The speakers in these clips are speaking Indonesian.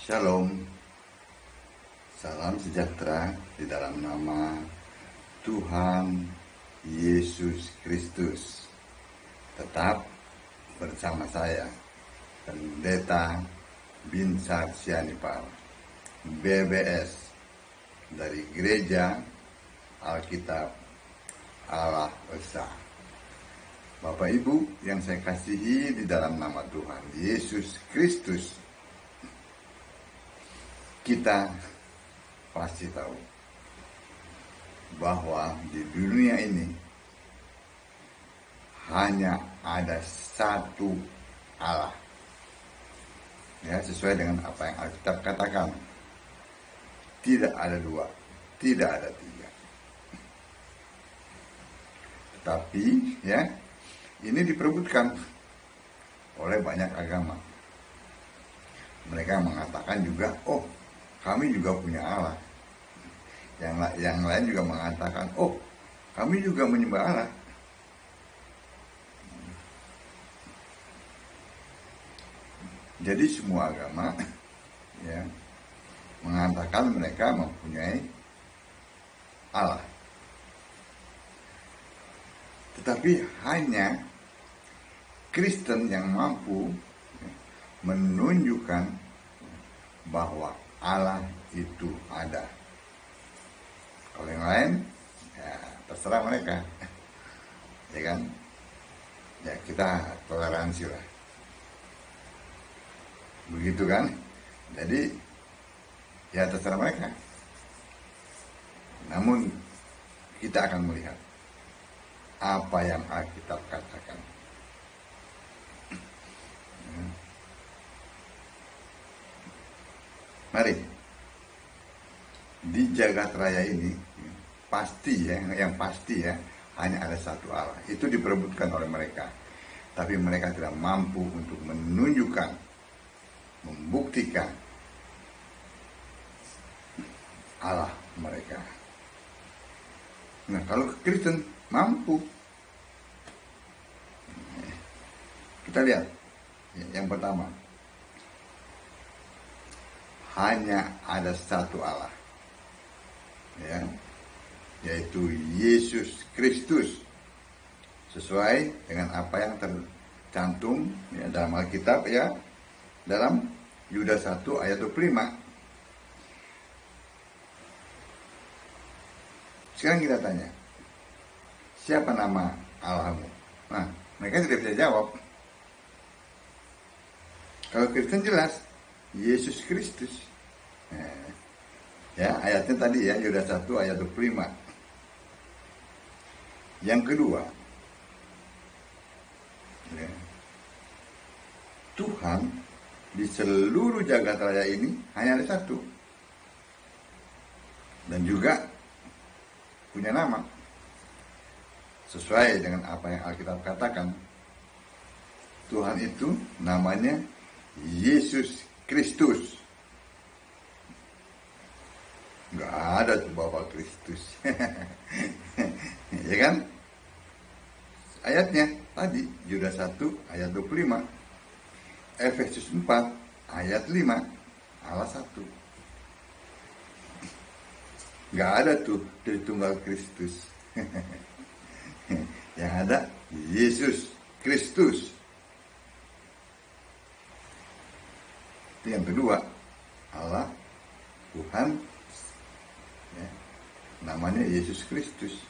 Shalom, salam sejahtera di dalam nama Tuhan Yesus Kristus. Tetap bersama saya, Pendeta Binsar Sianipar, BBS, dari Gereja Alkitab Allah Esa. Bapak Ibu yang saya kasihi di dalam nama Tuhan Yesus Kristus, kita pasti tahu bahwa di dunia ini hanya ada satu Allah. Ya, sesuai dengan apa yang Alkitab katakan. Tidak ada dua, tidak ada tiga. Tetapi ya, ini diperebutkan oleh banyak agama. Mereka mengatakan juga, oh, kami juga punya Allah. Yang lain juga mengatakan, oh, kami juga menyembah Allah. Jadi semua agama ya, mengatakan mereka mempunyai Allah. Tetapi hanya Kristen yang mampu menunjukkan bahwa Allah itu ada. Kalau yang lain, ya terserah mereka, ya kan? Ya kita toleransi lah, begitu kan? Jadi ya terserah mereka. Namun kita akan melihat apa yang Alkitab katakan. Mari, di jagat raya ini pasti ya, yang pasti ya, hanya ada satu Allah. Itu diperebutkan oleh mereka. Tapi mereka tidak mampu untuk menunjukkan, membuktikan Allah mereka. Nah, kalau Kristen mampu. Kita lihat yang pertama. Hanya ada satu Allah, ya, yaitu Yesus Kristus, sesuai dengan apa yang tercantum ya, dalam Alkitab ya, dalam Yudas 1 ayat 25. Sekarang kita tanya, siapa nama Allahmu? Nah, mereka tidak bisa jawab. Kalau Kristen jelas, Yesus Kristus. Ya, ayatnya tadi ya, Yudas 1 ayat 25. Yang kedua, ya, Tuhan di seluruh jagat raya ini hanya ada satu. Dan juga punya nama. Sesuai dengan apa yang Alkitab katakan. Tuhan itu namanya Yesus Kristus. Nggak ada tuh Bapak Kristus. Ya kan? Ayatnya tadi Yudas 1 ayat 25, Efesus 4 ayat 5, Allah satu. Nggak ada tuh Tritunggal Kristus. Yang ada Yesus Kristus. Itu yang kedua, Allah Tuhan ya, namanya Yesus Kristus.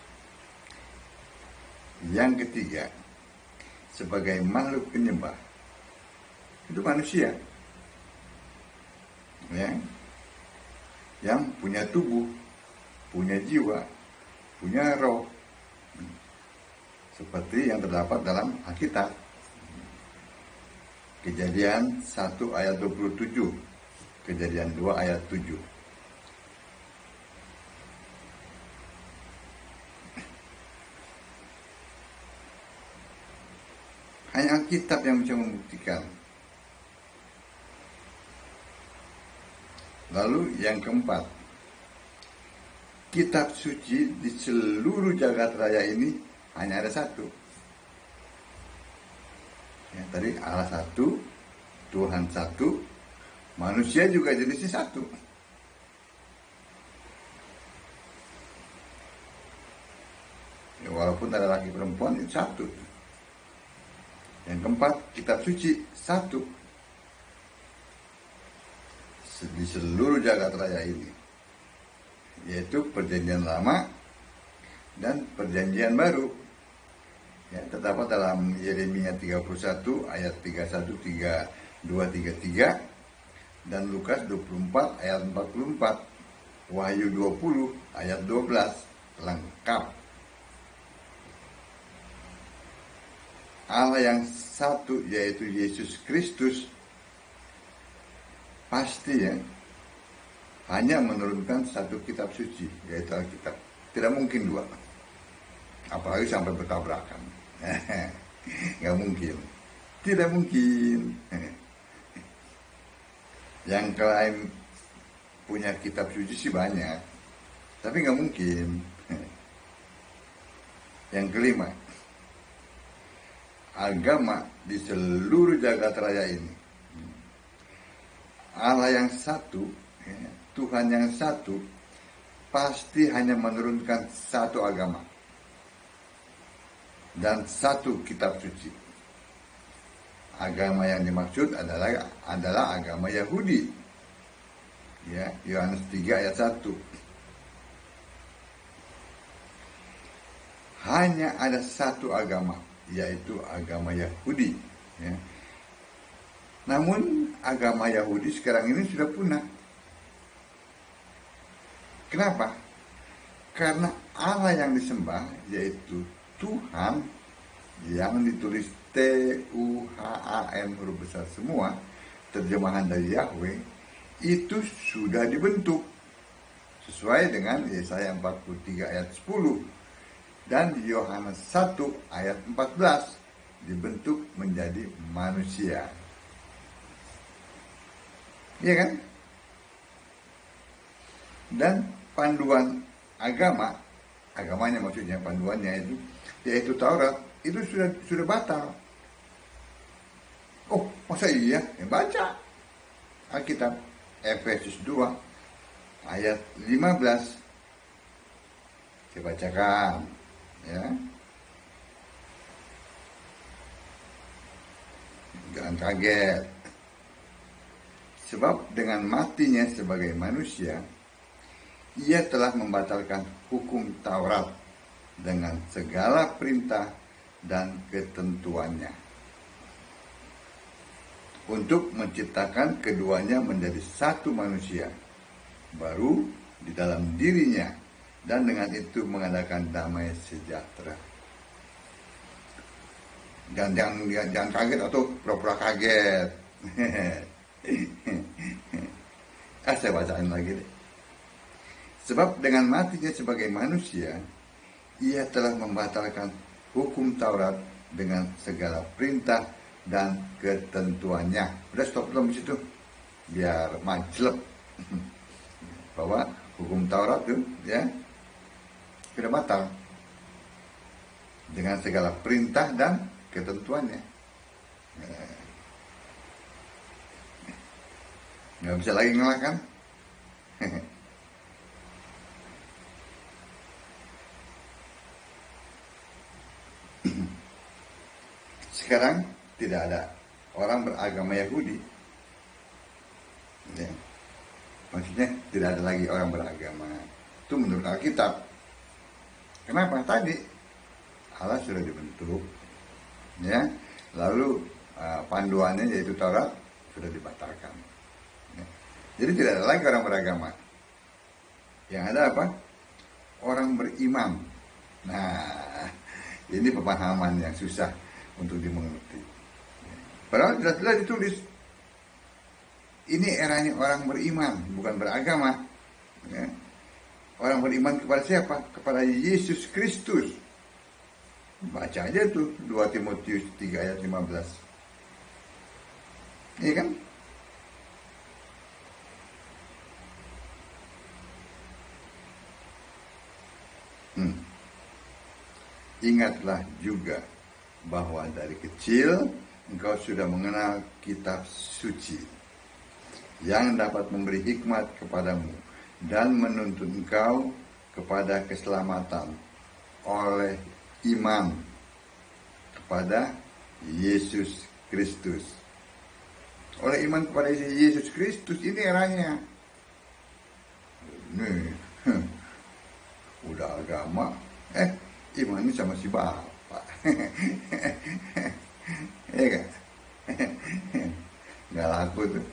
Yang ketiga, sebagai makhluk penyembah, itu manusia ya, yang punya tubuh, punya jiwa, punya roh, seperti yang terdapat dalam Alkitab. Kejadian 1 ayat 27, Kejadian 2 ayat 7. Hanya Alkitab yang bisa membuktikan. Lalu yang keempat, kitab suci di seluruh jagat raya ini hanya ada satu. Ya, tadi Allah satu, Tuhan satu, Manusia juga jenisnya satu. Ya, walaupun ada laki perempuan itu satu. Yang keempat, kitab suci satu di seluruh jagat raya ini, yaitu perjanjian lama dan perjanjian baru. Ya, terdapat dalam Yeremia 31 ayat 31, 32, 33 dan Lukas 24 ayat 44, Wahyu 20 ayat 12 lengkap. Allah yang satu yaitu Yesus Kristus pasti ya hanya menurunkan satu kitab suci, yaitu Alkitab. Tidak mungkin dua, apalagi sampai bertabrakan. Nggak mungkin, tidak mungkin. Yang klaim punya kitab suci sih banyak, tapi nggak mungkin. Yang kelima, agama di seluruh jagat raya ini, Allah yang satu, Tuhan yang satu, pasti hanya menurunkan satu agama dan satu kitab suci. Agama yang dimaksud adalah agama Yahudi. Ya, Yohanes 3 ayat 1. Hanya ada satu agama, yaitu agama Yahudi. Ya. Namun agama Yahudi sekarang ini sudah punah. Kenapa? Karena Allah yang disembah, yaitu Tuhan, yang ditulis Tuhan huruf besar semua, terjemahan dari Yahweh, itu sudah dibentuk sesuai dengan Yesaya 43 ayat 10 dan Yohanes 1 ayat 14, dibentuk menjadi manusia. Iya kan? Dan panduan agamanya maksudnya, panduannya itu yaitu Taurat, itu sudah batal. Oh, masa iya? Ya, baca Alkitab Efesus 2 ayat 15. Saya bacakan ya. Jangan kaget. Sebab dengan matinya sebagai manusia, ia telah membatalkan hukum Taurat dengan segala perintah dan ketentuannya, untuk menciptakan keduanya menjadi satu manusia baru di dalam dirinya, dan dengan itu mengadakan damai sejahtera. Jangan kaget atau pura-pura kaget. Saya bacain lagi deh. Sebab dengan matinya sebagai manusia, ia telah membatalkan hukum Taurat dengan segala perintah dan ketentuannya. Udah stop belum di situ? Biar majlep. Bahwa hukum Taurat itu ya sudah batal dengan segala perintah dan ketentuannya. Nggak bisa lagi ngelak kan? Sekarang tidak ada orang beragama Yahudi. Ya. Maksudnya tidak ada lagi orang beragama. Itu menurut Alkitab. Kenapa? Tadi Allah sudah dibentuk, ya. Lalu panduannya yaitu Taurat sudah dibatalkan. Ya. Jadi tidak ada lagi orang beragama. Yang ada apa? Orang beriman. Nah, ini pemahaman yang susah untuk dimengerti. Padahal jelas-jelas ditulis, ini eranya orang beriman, bukan beragama. Ya. Orang beriman kepada siapa? Kepada Yesus Kristus. Baca aja tuh 2 Timotius 3 ayat 15. Iya kan? Ingatlah juga bahwa dari kecil engkau sudah mengenal kitab suci yang dapat memberi hikmat kepadamu dan menuntun engkau kepada keselamatan oleh iman kepada Yesus Kristus. Oleh iman kepada Yesus Kristus, ini eranya. Nih, udah agama, imannya sama si Bapak. Iya kan? Nggak laku tuh.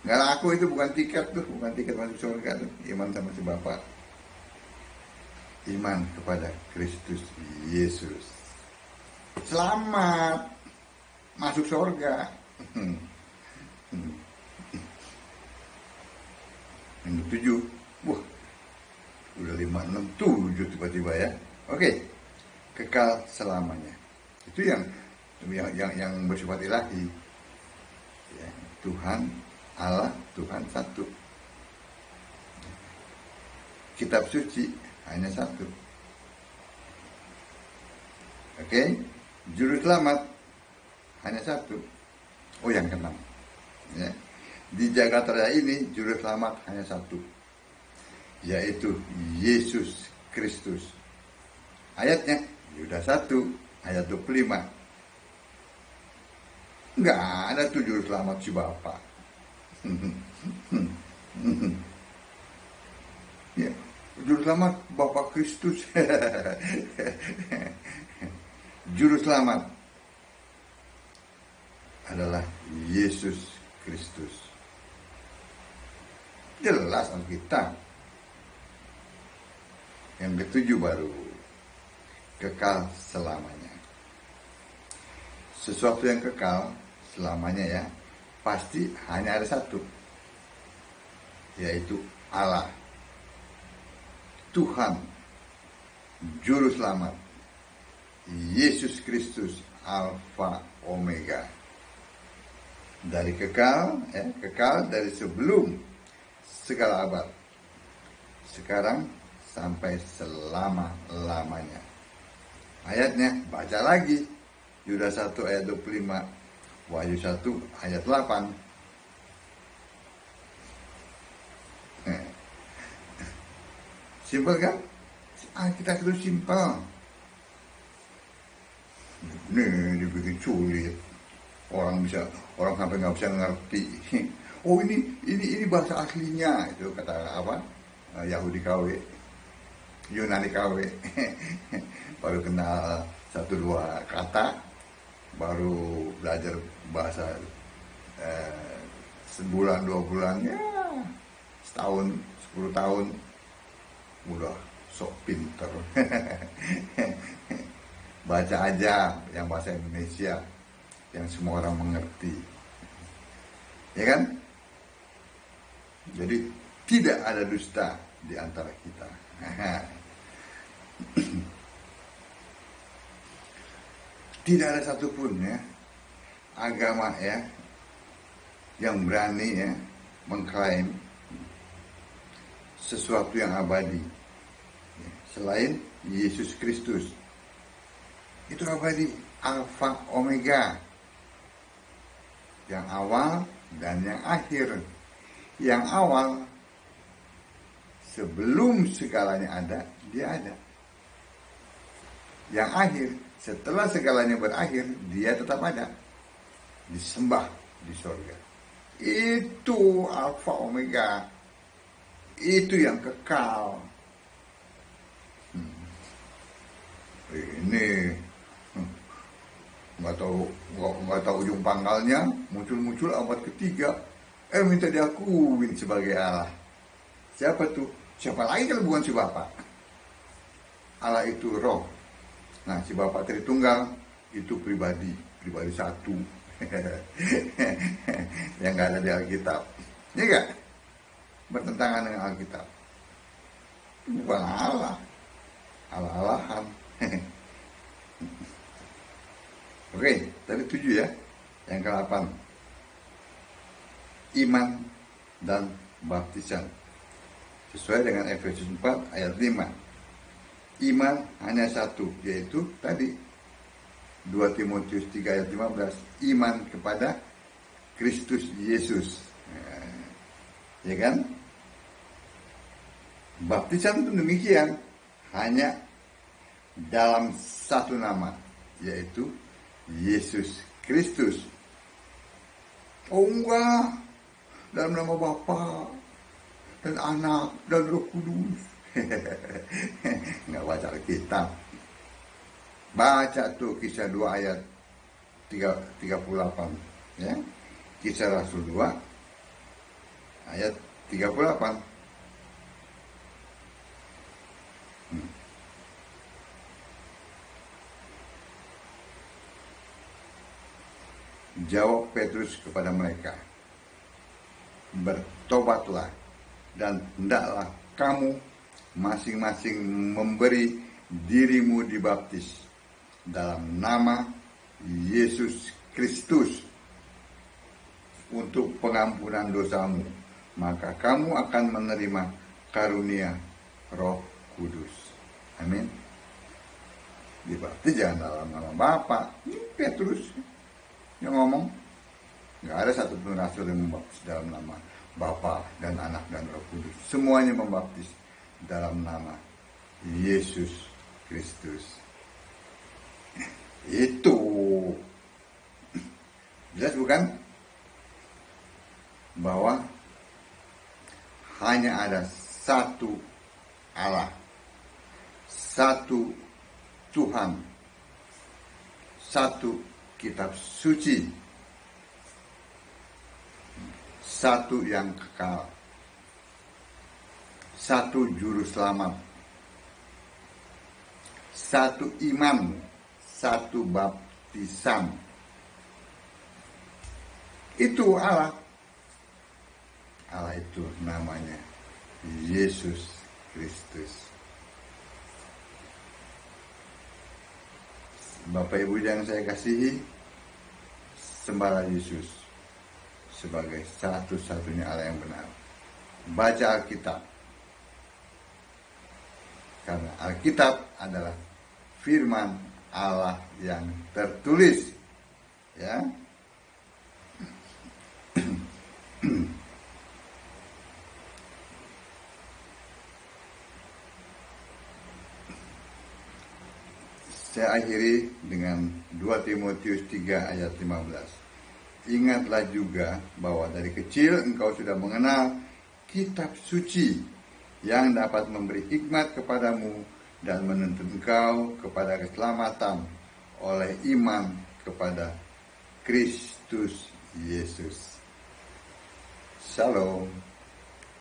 Nggak laku, itu bukan tiket tuh, bukan tiket masuk surga tuh. Iman sama si Bapak. Iman kepada Kristus Yesus. Selamat masuk surga. Yang ketujuh, wah, udah 5, 6, 7 tiba-tiba ya. Oke, kekal selamanya. Itu yang bersifat ilahi. Ya, Tuhan Allah, Tuhan satu. Kitab suci hanya satu. Oke, juru selamat hanya satu. Oh, yang keenam. Ya. Di jagat raya ini juru selamat hanya satu, yaitu Yesus Kristus. Ayatnya Yudas 1 ayat 25. Enggak ada tuh juru selamat si Bapak. Ya, juru selamat Bapak Kristus. Juru selamat adalah Yesus Kristus. Jelas Alkitab. Yang ketujuh baru kekal selamanya. Sesuatu yang kekal selamanya ya, pasti hanya ada satu, yaitu Allah, Tuhan, Juru Selamat, Yesus Kristus, Alfa Omega. Dari kekal, ya, kekal dari sebelum segala abad, sekarang sampai selama-lamanya. Ayatnya baca lagi, Yudas 1 ayat 25, Wahyu 1 ayat 8. Simpel kan? Kita itu simpel. Nih dibikin sulit. Orang sampai nggak bisa ngerti. Oh ini bahasa aslinya, itu kata apa? Yahudi KW, Yunani KW. Baru kenal 1-2 kata, baru belajar bahasa sebulan 2 bulan, ya setahun 10 tahun udah sok pinter. Baca aja yang bahasa Indonesia yang semua orang mengerti, ya kan? Jadi tidak ada dusta di antara kita. Tidak ada satupun ya agama ya yang berani ya mengklaim sesuatu yang abadi selain Yesus Kristus. Itu abadi, Alfa Omega, yang awal dan yang akhir. Yang awal sebelum segalanya ada, dia ada. Yang akhir setelah segalanya berakhir, dia tetap ada, disembah di surga. Itu Alfa Omega, itu yang kekal. Ini nggak tahu ujung pangkalnya, muncul abad ketiga, minta diakuin sebagai Allah. Siapa tuh? Siapa lagi kalau bukan si Bapak? Allah itu roh. Nah, si Bapak Tritunggal itu pribadi satu. Yang nggak ada di Alkitab. Ini nggak bertentangan dengan Alkitab. Itu bukan Allah, Allah-Allahan. Oke, tadi 7 ya. Yang ke-8, iman dan baptisan. Sesuai dengan Efesus 4 ayat 5. Iman hanya satu, yaitu tadi 2 Timotius 3 ayat 15, iman kepada Kristus Yesus. Nah, Ya kan? Baptisan pun demikian, hanya dalam satu nama, yaitu Yesus Kristus. Oh enggak, dalam nama Bapa dan Anak dan Roh Kudus. Enggak baca Alkitab. Baca tuh Kisah 2 ayat 38, ya. Kisah Rasul 2 ayat 38. Jawab Petrus kepada mereka, bertobatlah dan hendaklah kamu masing-masing memberi dirimu dibaptis dalam nama Yesus Kristus untuk pengampunan dosamu, maka kamu akan menerima karunia Roh Kudus. Amin. Dibaptis jangan dalam nama Bapa. Ini Petrus yang ngomong. Nggak ada satupun rasul yang membaptis dalam nama Bapa dan Anak dan Roh Kudus. Semuanya membaptis dalam nama Yesus Kristus. Itu jelas bukan? Bahwa hanya ada satu Allah, satu Tuhan, satu kitab suci, satu yang kekal, satu juru selamat, satu iman, satu baptisan. Itu Allah. Allah itu namanya Yesus Kristus. Bapak Ibu yang saya kasihi, sembahlah Yesus sebagai satu-satunya Allah yang benar. Baca Alkitab, karena Alkitab adalah firman Allah yang tertulis, ya. Saya akhiri dengan 2 Timotius 3 ayat 15. Ingatlah juga bahwa dari kecil engkau sudah mengenal kitab suci yang dapat memberi hikmat kepadamu dan menuntun engkau kepada keselamatan oleh iman kepada Kristus Yesus. Shalom.